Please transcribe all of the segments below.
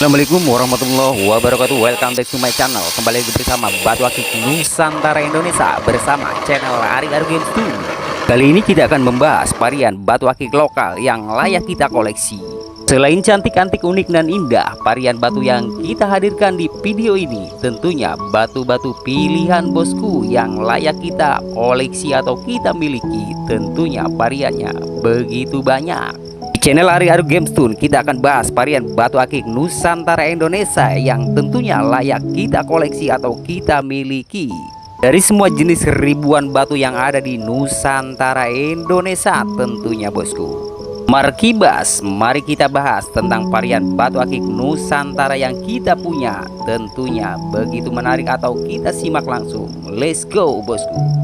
Assalamualaikum warahmatullahi wabarakatuh. Welcome back to my channel. Kembali lagi bersama Batu Akik Nusantara Indonesia bersama channel Ari Games 2. Kali ini kita akan membahas varian batu akik lokal yang layak kita koleksi. Selain cantik, antik, unik, dan indah, varian batu yang kita hadirkan di video ini tentunya batu-batu pilihan bosku yang layak kita koleksi atau kita miliki. Tentunya variannya begitu banyak. Channel Ari Games Tune kita akan bahas varian batu akik Nusantara Indonesia yang tentunya layak kita koleksi atau kita miliki. Dari semua jenis ribuan batu yang ada di Nusantara Indonesia tentunya bosku. Markibas, mari kita bahas tentang varian batu akik Nusantara yang kita punya. Tentunya begitu menarik atau kita simak langsung. Let's go bosku.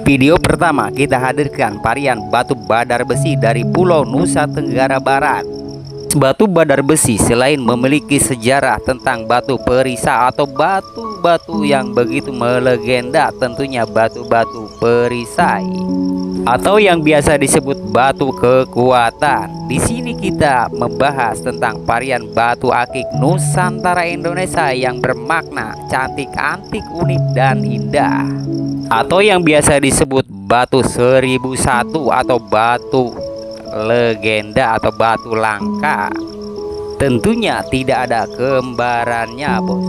Video pertama kita hadirkan varian batu badar besi dari Pulau Nusa Tenggara Barat. Batu badar besi selain memiliki sejarah tentang batu perisa atau batu-batu yang begitu melegenda, tentunya batu-batu perisai atau yang biasa disebut batu kekuatan. Di sini kita membahas tentang varian batu akik Nusantara Indonesia yang bermakna cantik, antik, unik, dan indah, atau yang biasa disebut batu 1001 atau batu legenda atau batu langka. Tentunya tidak ada kembarannya bos,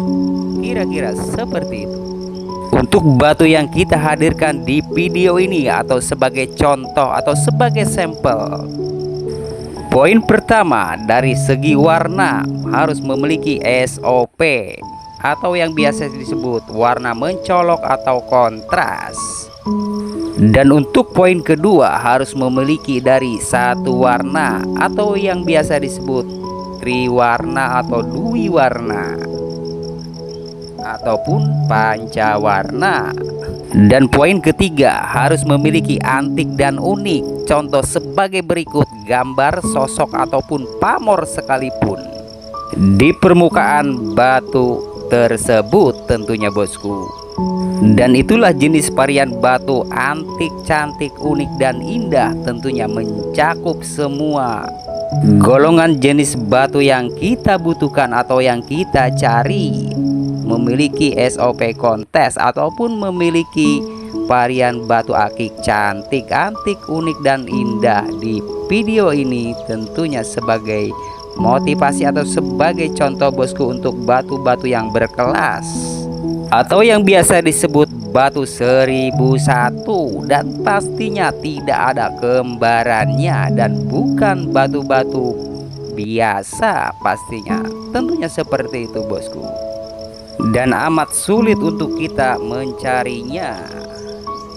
kira-kira seperti itu. Untuk batu yang kita hadirkan di video ini atau sebagai contoh atau sebagai sampel, poin pertama dari segi warna harus memiliki SOP atau yang biasa disebut warna mencolok atau kontras. Dan untuk poin kedua harus memiliki dari satu warna atau yang biasa disebut triwarna atau dwi warna ataupun pancawarna. Dan poin ketiga harus memiliki antik dan unik. Contoh sebagai berikut, gambar, sosok ataupun pamor sekalipun di permukaan batu tersebut tentunya bosku. Dan itulah jenis varian batu antik, cantik, unik, dan indah, tentunya mencakup semua golongan jenis batu yang kita butuhkan atau yang kita cari. Memiliki SOP kontes ataupun memiliki varian batu akik cantik, antik, unik, dan indah di video ini tentunya sebagai motivasi atau sebagai contoh bosku untuk batu-batu yang berkelas atau yang biasa disebut batu 1001, dan pastinya tidak ada kembarannya dan bukan batu-batu biasa pastinya, tentunya seperti itu bosku, dan amat sulit untuk kita mencarinya.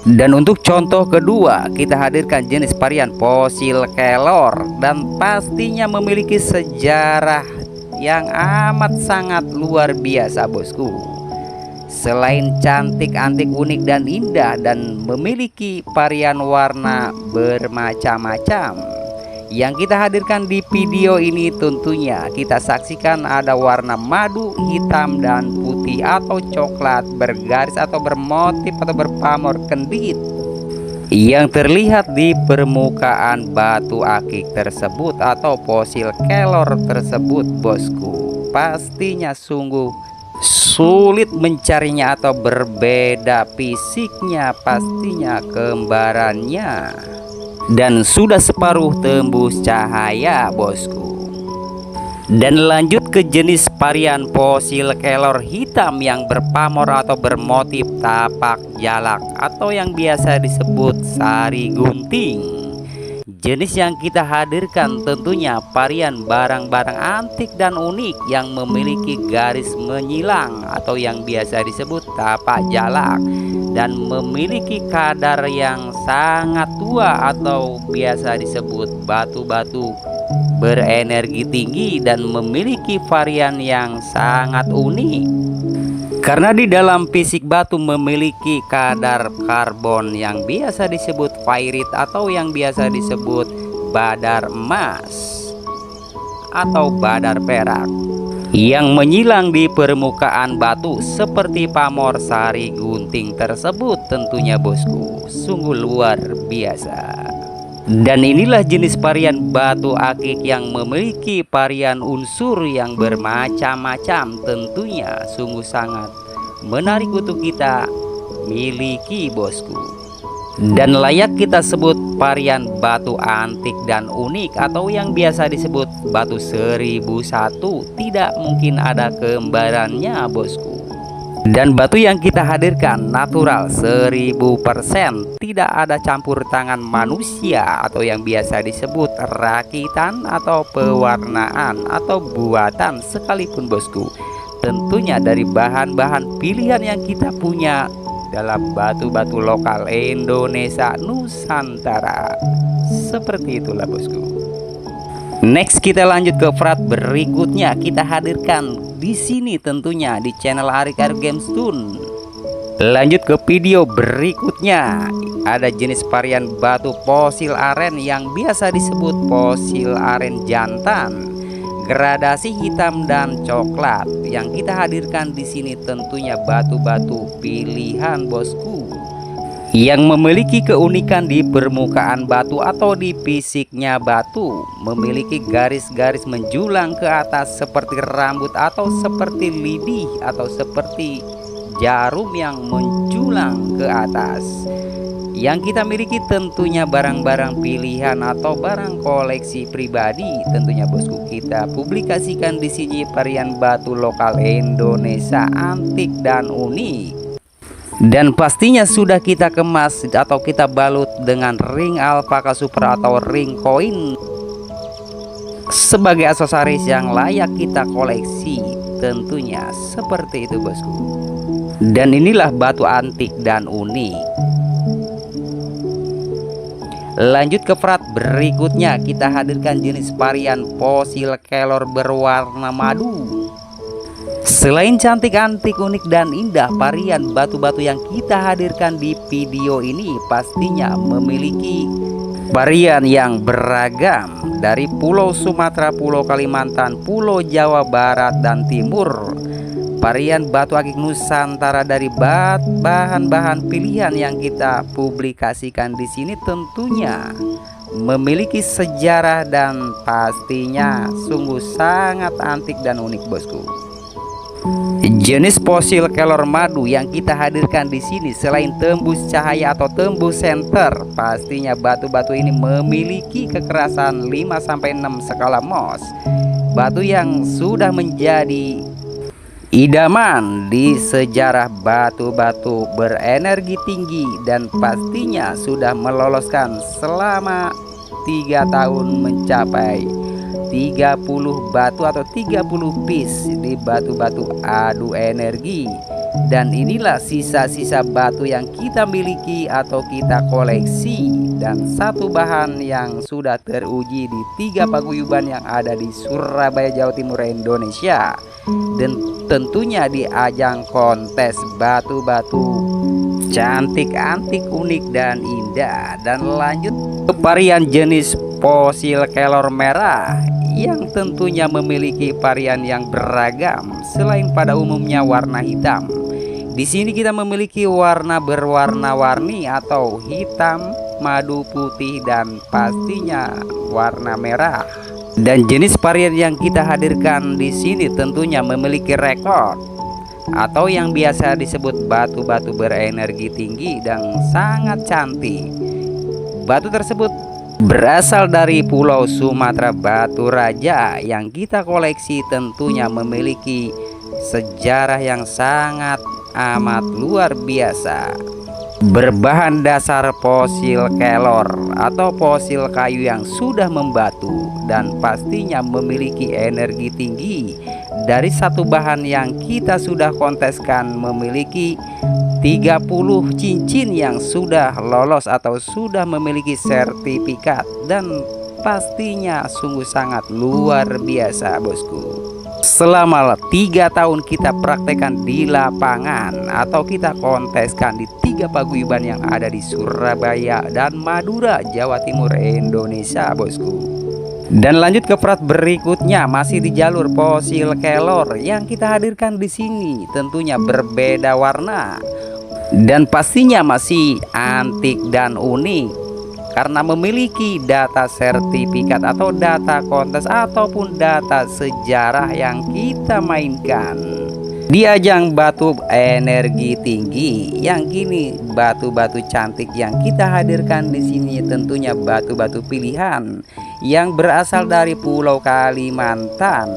Dan untuk contoh kedua kita hadirkan jenis varian fosil kelor, dan pastinya memiliki sejarah yang amat sangat luar biasa bosku. Selain cantik, antik, unik, dan indah, dan memiliki varian warna bermacam-macam yang kita hadirkan di video ini, tentunya kita saksikan ada warna madu, hitam, dan putih atau coklat bergaris atau bermotif atau berpamor kendit yang terlihat di permukaan batu akik tersebut atau fosil kelor tersebut bosku. Pastinya sungguh sulit mencarinya atau berbeda fisiknya, pastinya kembarannya, dan sudah separuh tembus cahaya bosku. Dan lanjut ke jenis varian fosil kelor hitam yang berpamor atau bermotif tapak jalak atau yang biasa disebut sari gunting. Jenis yang kita hadirkan tentunya varian barang-barang antik dan unik yang memiliki garis menyilang atau yang biasa disebut tapak jalak, dan memiliki kadar yang sangat tua atau biasa disebut batu-batu berenergi tinggi, dan memiliki varian yang sangat unik karena di dalam fisik batu memiliki kadar karbon yang biasa disebut pairit atau yang biasa disebut badar emas atau badar perak yang menyilang di permukaan batu seperti pamor sari gunting tersebut tentunya bosku. Sungguh luar biasa. Dan inilah jenis varian batu akik yang memiliki varian unsur yang bermacam-macam, tentunya sungguh sangat menarik untuk kita miliki bosku. Dan layak kita sebut varian batu antik dan unik atau yang biasa disebut batu 1001, tidak mungkin ada kembarannya bosku. Dan batu yang kita hadirkan natural 1000%, tidak ada campur tangan manusia atau yang biasa disebut rakitan atau pewarnaan atau buatan sekalipun bosku. Tentunya dari bahan-bahan pilihan yang kita punya dalam batu-batu lokal Indonesia Nusantara. Seperti itulah bosku. Next kita lanjut ke frat berikutnya, kita hadirkan di sini tentunya di channel Arik Arif Games Tune. Lanjut ke video berikutnya, ada jenis varian batu fosil aren yang biasa disebut fosil aren jantan, gradasi hitam dan coklat. Yang kita hadirkan di sini tentunya batu-batu pilihan bosku, yang memiliki keunikan di permukaan batu atau di fisiknya batu, memiliki garis-garis menjulang ke atas seperti rambut atau seperti lidi atau seperti jarum yang menjulang ke atas. Yang kita miliki tentunya barang-barang pilihan atau barang koleksi pribadi, tentunya bosku. Kita publikasikan di sini varian batu lokal Indonesia antik dan unik. Dan pastinya sudah kita kemas atau kita balut dengan ring alpaka super atau ring koin sebagai aksesoris yang layak kita koleksi, tentunya seperti itu bosku. Dan inilah batu antik dan unik. Lanjut ke frat berikutnya, kita hadirkan jenis varian fosil kelor berwarna madu. Selain cantik, antik, unik, dan indah, varian batu-batu yang kita hadirkan di video ini pastinya memiliki varian yang beragam dari Pulau Sumatera, Pulau Kalimantan, Pulau Jawa Barat dan Timur. Varian batu akik Nusantara dari bahan-bahan pilihan yang kita publikasikan di sini tentunya memiliki sejarah dan pastinya sungguh sangat antik dan unik bosku. Jenis fosil kelor madu yang kita hadirkan di sini selain tembus cahaya atau tembus senter, pastinya batu-batu ini memiliki kekerasan 5-6 skala Mohs. Batu yang sudah menjadi idaman di sejarah batu-batu berenergi tinggi dan pastinya sudah meloloskan selama 3 tahun mencapai 30 batu atau 30 piece di batu-batu adu energi. Dan inilah sisa-sisa batu yang kita miliki atau kita koleksi, dan satu bahan yang sudah teruji di 3 paguyuban yang ada di Surabaya, Jawa Timur, Indonesia. Dan tentunya di ajang kontes batu-batu cantik, antik, unik, dan indah. Dan lanjut ke varian jenis fosil kelor merah yang tentunya memiliki varian yang beragam selain pada umumnya warna hitam. Di sini kita memiliki warna berwarna-warni atau hitam, madu, putih, dan pastinya warna merah. Dan jenis varian yang kita hadirkan di sini tentunya memiliki rekod atau yang biasa disebut batu-batu berenergi tinggi dan sangat cantik. Batu tersebut berasal dari Pulau Sumatera Batu Raja yang kita koleksi, tentunya memiliki sejarah yang sangat amat luar biasa. Berbahan dasar fosil kelor atau fosil kayu yang sudah membatu dan pastinya memiliki energi tinggi. Dari satu bahan yang kita sudah konteskan memiliki 30 cincin yang sudah lolos atau sudah memiliki sertifikat, dan pastinya sungguh sangat luar biasa bosku. Selama 3 tahun kita praktekkan di lapangan atau kita konteskan di 3 paguyuban yang ada di Surabaya dan Madura, Jawa Timur, Indonesia bosku. Dan lanjut ke prat berikutnya, masih di jalur fosil kelor yang kita hadirkan di sini tentunya berbeda warna dan pastinya masih antik dan unik. karena memiliki data sertifikat atau data kontes ataupun data sejarah yang kita mainkan di ajang batu energi tinggi. Yang kini batu-batu cantik yang kita hadirkan di sini tentunya batu-batu pilihan yang berasal dari Pulau Kalimantan.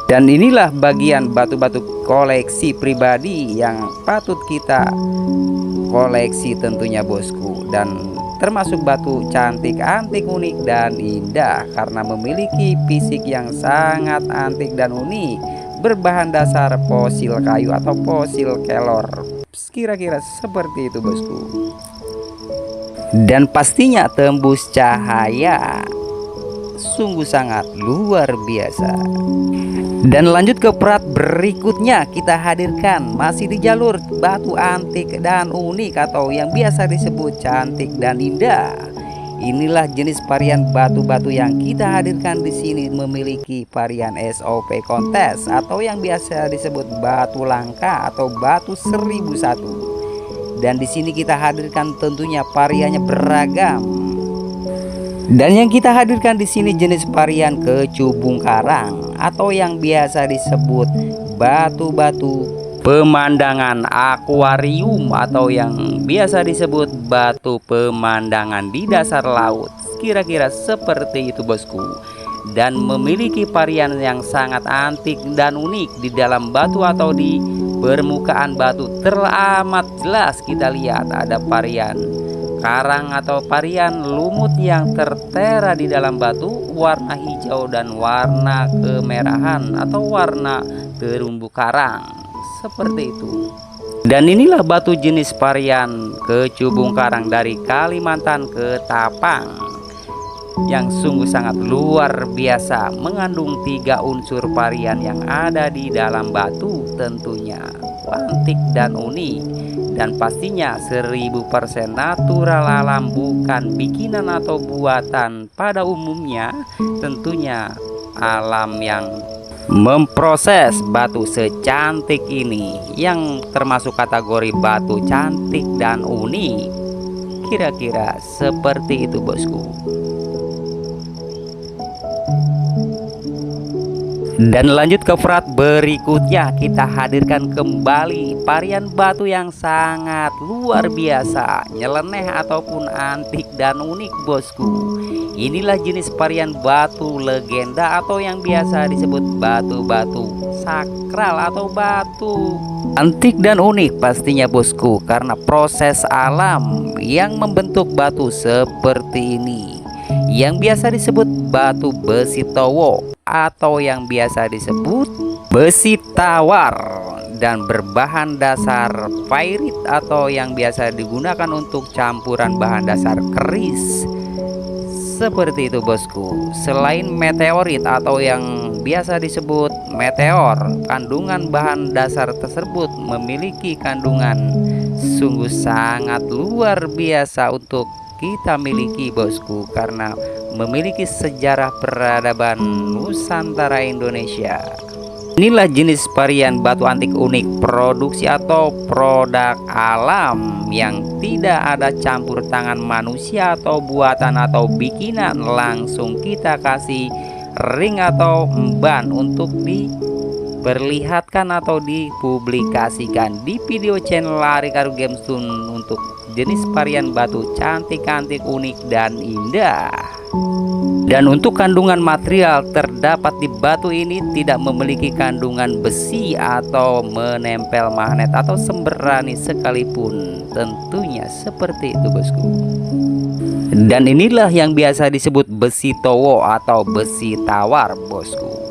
Dan inilah bagian batu-batu koleksi pribadi yang patut kita koleksi tentunya bosku, dan termasuk batu cantik, antik, unik, dan indah karena memiliki fisik yang sangat antik dan unik berbahan dasar fosil kayu atau fosil kelor, kira-kira seperti itu bosku. Dan pastinya tembus cahaya, sungguh sangat luar biasa. Dan lanjut ke perat berikutnya, kita hadirkan masih di jalur batu antik dan unik atau yang biasa disebut cantik dan indah. Inilah jenis varian batu-batu yang kita hadirkan di sini, memiliki varian SOP kontes atau yang biasa disebut batu langka atau batu 1001. Dan di sini kita hadirkan tentunya variannya beragam. Dan yang kita hadirkan di sini jenis varian kecubung karang atau yang biasa disebut batu-batu pemandangan akuarium atau yang biasa disebut batu pemandangan di dasar laut, kira-kira seperti itu bosku. Dan memiliki varian yang sangat antik dan unik di dalam batu atau di permukaan batu. Teramat jelas kita lihat ada varian karang atau varian lumut yang tertera di dalam batu, warna hijau dan warna kemerahan atau warna terumbu karang, seperti itu. Dan inilah batu jenis varian kecubung karang dari Kalimantan Ketapang yang sungguh sangat luar biasa, mengandung 3 unsur varian yang ada di dalam batu, tentunya antik dan unik. Dan pastinya 1000% natural alam, bukan bikinan atau buatan pada umumnya. Tentunya alam yang memproses batu secantik ini yang termasuk kategori batu cantik dan unik, kira-kira seperti itu bosku. Dan lanjut ke perat berikutnya, kita hadirkan kembali varian batu yang sangat luar biasa, nyeleneh ataupun antik dan unik bosku. Inilah jenis varian batu legenda atau yang biasa disebut batu-batu sakral atau batu antik dan unik pastinya bosku, karena proses alam yang membentuk batu seperti ini yang biasa disebut batu besi towo atau yang biasa disebut besi tawar, dan berbahan dasar pairit atau yang biasa digunakan untuk campuran bahan dasar keris, seperti itu bosku. Selain meteorit atau yang biasa disebut meteor, kandungan bahan dasar tersebut memiliki kandungan sungguh sangat luar biasa untuk kita miliki bosku, karena memiliki sejarah peradaban Nusantara Indonesia. Inilah jenis varian batu antik unik produksi atau produk alam yang tidak ada campur tangan manusia atau buatan atau bikinan, langsung kita kasih ring atau ban untuk diperlihatkan atau dipublikasikan di video channel Arikaru Games untuk jenis varian batu cantik-cantik, unik dan indah. Dan untuk kandungan material terdapat di batu ini tidak memiliki kandungan besi atau menempel magnet atau sembrani sekalipun, tentunya seperti itu bosku. Dan inilah yang biasa disebut besi towo atau besi tawar bosku.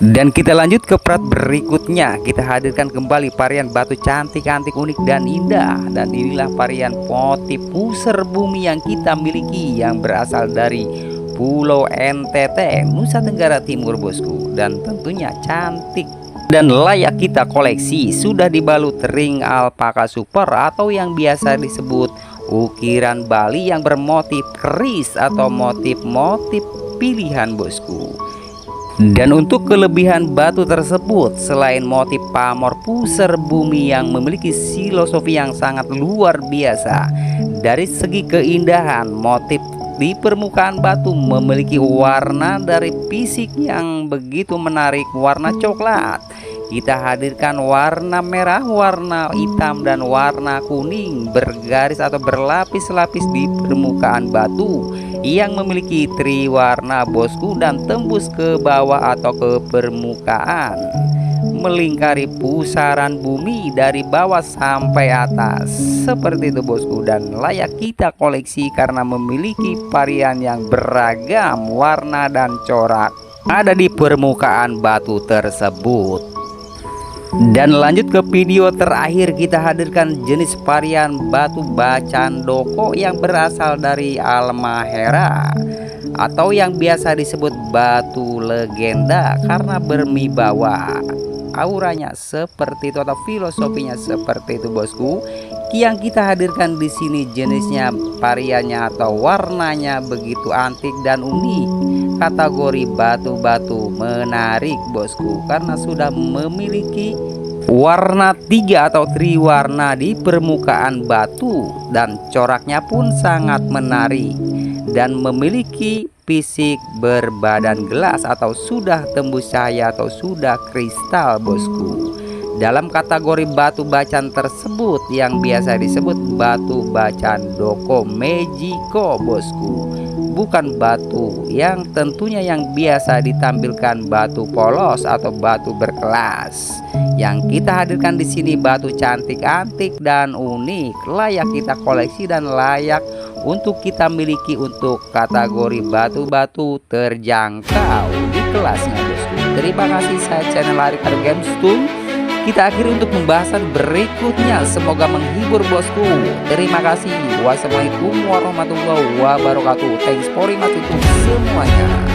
Dan kita lanjut ke perat berikutnya, kita hadirkan kembali varian batu cantik-cantik, unik dan indah. Dan inilah varian motif pusar bumi yang kita miliki yang berasal dari Pulau NTT, Nusa Tenggara Timur bosku. Dan tentunya cantik dan layak kita koleksi. Sudah dibalut ring alpaka super atau yang biasa disebut ukiran Bali yang bermotif keris atau motif-motif pilihan bosku. Dan untuk kelebihan batu tersebut, selain motif pamor pusar bumi yang memiliki filosofi yang sangat luar biasa, dari segi keindahan, motif di permukaan batu memiliki warna dari fisik yang begitu menarik, warna coklat. Kita hadirkan warna merah, warna hitam, dan warna kuning bergaris atau berlapis-lapis di permukaan batu yang memiliki triwarna bosku, dan tembus ke bawah atau ke permukaan, melingkari pusaran bumi dari bawah sampai atas seperti itu bosku, dan layak kita koleksi karena memiliki varian yang beragam warna dan corak ada di permukaan batu tersebut. Dan lanjut ke video terakhir, kita hadirkan jenis varian batu bacandoko yang berasal dari Halmahera atau yang biasa disebut batu legenda karena berwibawa. Auranya seperti itu atau filosofinya seperti itu bosku. Yang kita hadirkan di sini jenisnya, variannya atau warnanya begitu antik dan unik. Kategori batu-batu menarik bosku karena sudah memiliki warna 3 atau triwarna di permukaan batu, dan coraknya pun sangat menarik dan memiliki fisik berbadan gelas atau sudah tembus cahaya atau sudah kristal bosku. Dalam kategori batu bacan tersebut yang biasa disebut batu bacan doko Mejiko bosku, bukan batu yang tentunya yang biasa ditampilkan batu polos atau batu berkelas. Yang kita hadirkan di sini batu cantik, antik dan unik, layak kita koleksi dan layak untuk kita miliki untuk kategori batu-batu terjangkau di kelasnya bosku. Terima kasih, saya channel Arikar Games Tool. Kita akhiri untuk pembahasan berikutnya, semoga menghibur bosku. Terima kasih. Wassalamualaikum warahmatullahi wabarakatuh. Thanks for watching semuanya.